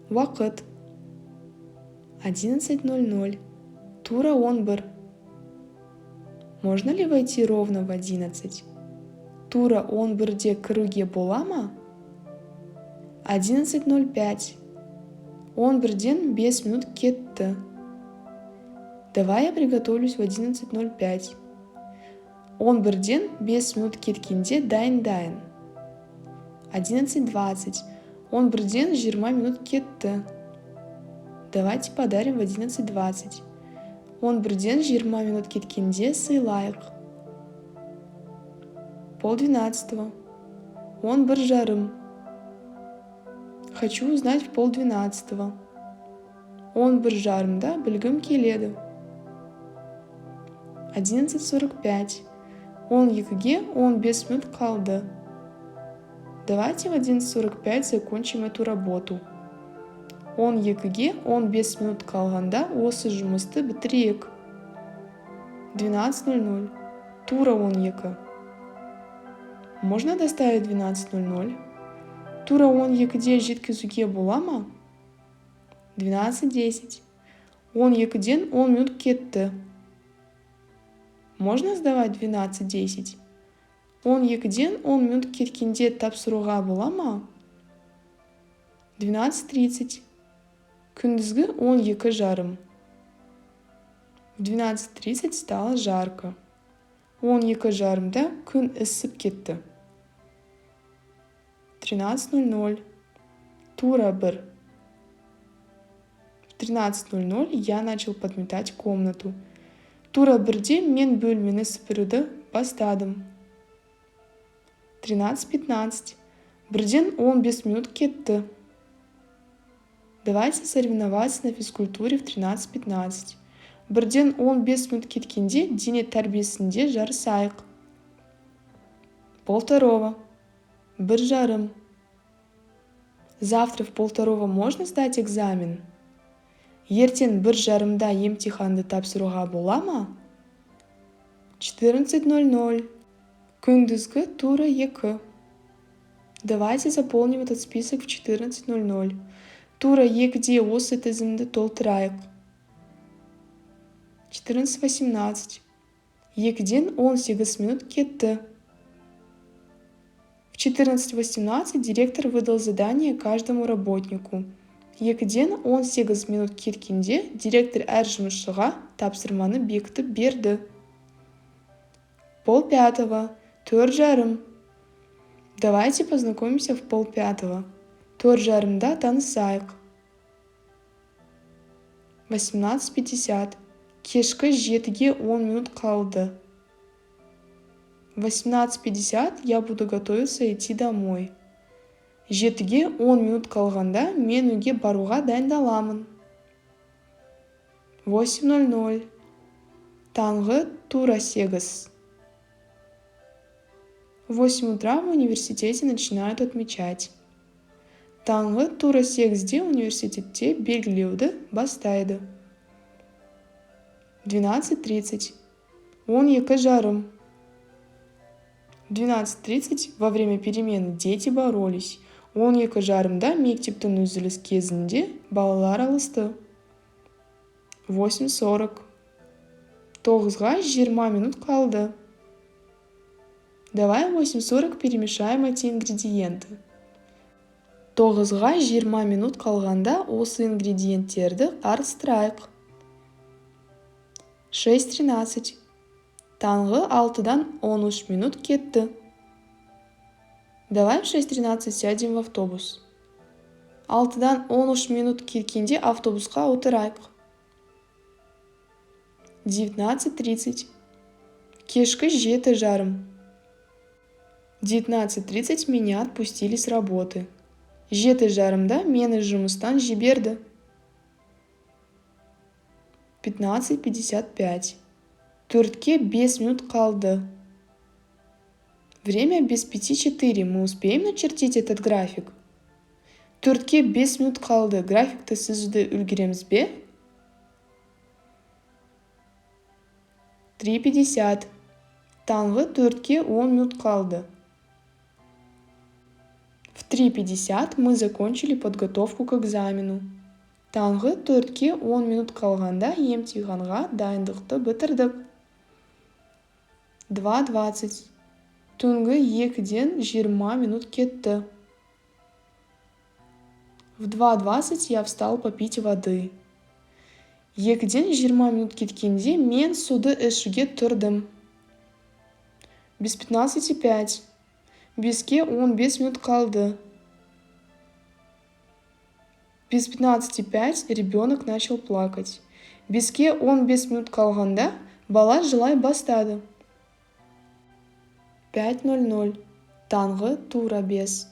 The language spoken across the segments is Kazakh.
Вақыт. 11:00. Тура 11. Можно ли войти ровно в 11? Тура 11-де кіруге бола ма? 11:05. 11-ден 5 минут кетті. Давай я приготовлюсь в 11:05. 11-ден 5 минут кеткенде дайындайын. 11:20. 11-ден 20 минут кетті. Давайте подарим в 11:20. 11-ден 20 минут кеткенде сыйлайық. 11:30. 11:30. Хочу узнать в 11:30. 11:30-да білгім келеді. 11:45. 12-ге 15 минут қалды. Давайте в 11:45 закончим эту работу. 12-ге 15 минут қалғанда осы жұмысты бітірейік. 12:00. Тура 12. Можно доставить 12:00? Тура 12-де жеткізуге бола ма? 12:10. 12-ден 10 минут кетті. Можно сдавать 12:10? 12-ден 10 минут кеткенде тапсыруға бола ма? 12:30. Күндізгі 12:30. В 12:30 стало жарко. 12:30-да күн ысып кетті. 13:00. Тура 1. В 13:00 я начал подметать комнату. Тура 1-де мен бөлмені сыпыруды бастадым. 13:15. 1-ден 15 минут кетті. Давайте соревноваться на физкультуре в 13:15. 1-ден 15 минут кеткенде дене тәрбиесінде жарысайық. 1:30. 1:30. Завтра в 1:30 можно сдать экзамен? Ертең 1:30-да емтиханды тапсыруға бола ма? 14:00. Күндізгі тура 2. Давайте заполним этот список в 14:00. Тура 2-де осы тізімді толтырайық. 14:18. 2-ден 18 минут кетті. В 14:18 директор выдал задание каждому работнику. 2-ден 18 минут кеткенде директор әр жұмысшыға тапсырманы бекітіп берді. 4:30. 4:30. Давайте познакомимся в 4:30. 4:30-да танысайық. 18:50. Кешкі 7-ге 10 минут қалды. В 18:50 я буду готовиться идти домой. 7-ге 10 минут қалғанда мен үйге баруға дайындаламын. 8:00. Таңғы тура 8. В 8 утра в университете начинают отмечать. Таңғы тура 8-де университетте белгілеуді бастайды. 12:30. 12:30. В 12:30 во время перемены дети боролись. 12:30-да мектептің үзіліс кезінде балалар алысты. 8:40. 9-ға 20 минут қалды. Давай в 8:40 перемешаем эти ингредиенты. 9-ға 20 минут қалғанда осы ингредиенттерді қарыстырайық. 6:13. Таңғы 6-дан 13 минут кетті. Давай в 6:13 сядем в автобус. 6-дан 13 минут кеткенде автобусқа отырайық. 19:30. Кешкі 7:30. 19:30 меня отпустили с работы. 7:30-да мені жұмыстан жіберді. 15:55. 4-ге 5 минут қалды. Время без 5:04. Мы успеем начертить этот график? 4-ге 5 минут қалды. Графикті сызуды үлгереміз бе? 3:50. Таңғы 4-ге 10 минут қалды. В 3:50 мы закончили подготовку к экзамену. Таңғы 4-ке 10 минут қалғанда емтиханға дайындықты бітірдік. 2:20 түнгі 2-ден 20 минут кетті. В 2:20 я встал попить воды. 2-ден 20 минут кеткенде мен суды ішуге тұрдым. Без 15:05 5-ке 15 минут қалды. Без 15:05 ребенок начал плакать. 5-ке 15 минут қалғанда бала жылай бастады. 5:00 таңғы тура 5.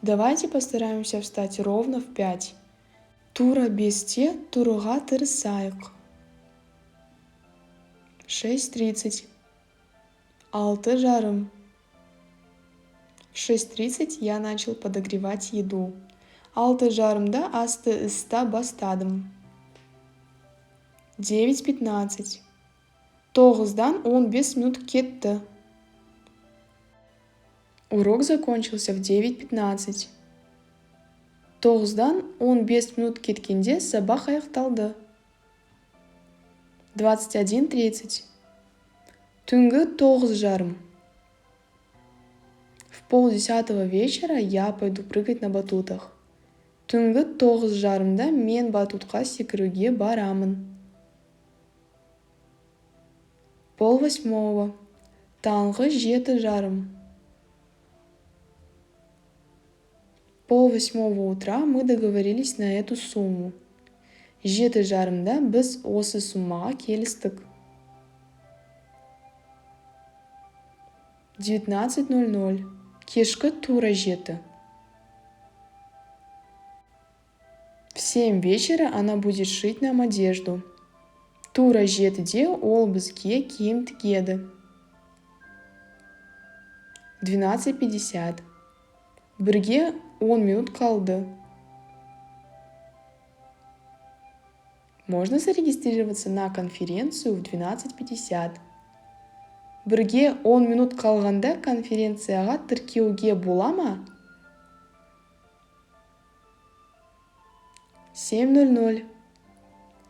Давайте постараемся встать ровно в 5. Тура 5-те тұруға тырысайық. 6:30 6:30. В 6:30 я начал подогревать еду. 6:30 асты ыста бастадым. 9:15 9-дан 15 минут кетті. Урок закончился в 9:15. 9-дан 15 минут кеткенде сабақ аяқталды. 21:30 түнгі 9:30. В 9:30 вечера я пойду прыгать на батутах. Түнгі 9:30 мен батутқа секіруге барамын. 7:30 таңғы 7:30. 7:30 утра мы договорились на эту сумму. 7:30 біз осы суммаға келістік. 19:00 кешкі тура 7. В 7 вечера она будет шить нам одежду. Тура 7-де ол бізге киім тігеді. 12:50 бірге 10 минут қалды. Можно зарегистрироваться на конференцию в 12:50. Бірге 10 минут қалғанда конференцияға тіркеуге бола ма? 7:00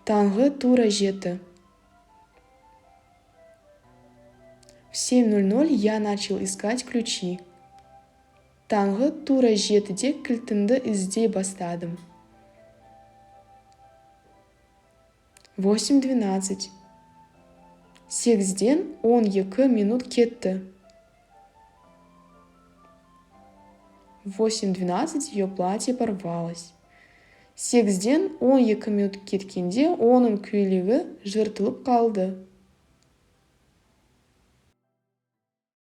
таңғы тура 7. В 7:00 я начал искать ключи. Таңғы тура 7-де кілтімді іздей бастадым. 8:12 8-ден 12 минут кетті. В 8:12 ее платье порвалось. 8-ден 12 минут кеткенде оның көйлегі жыртылып қалды.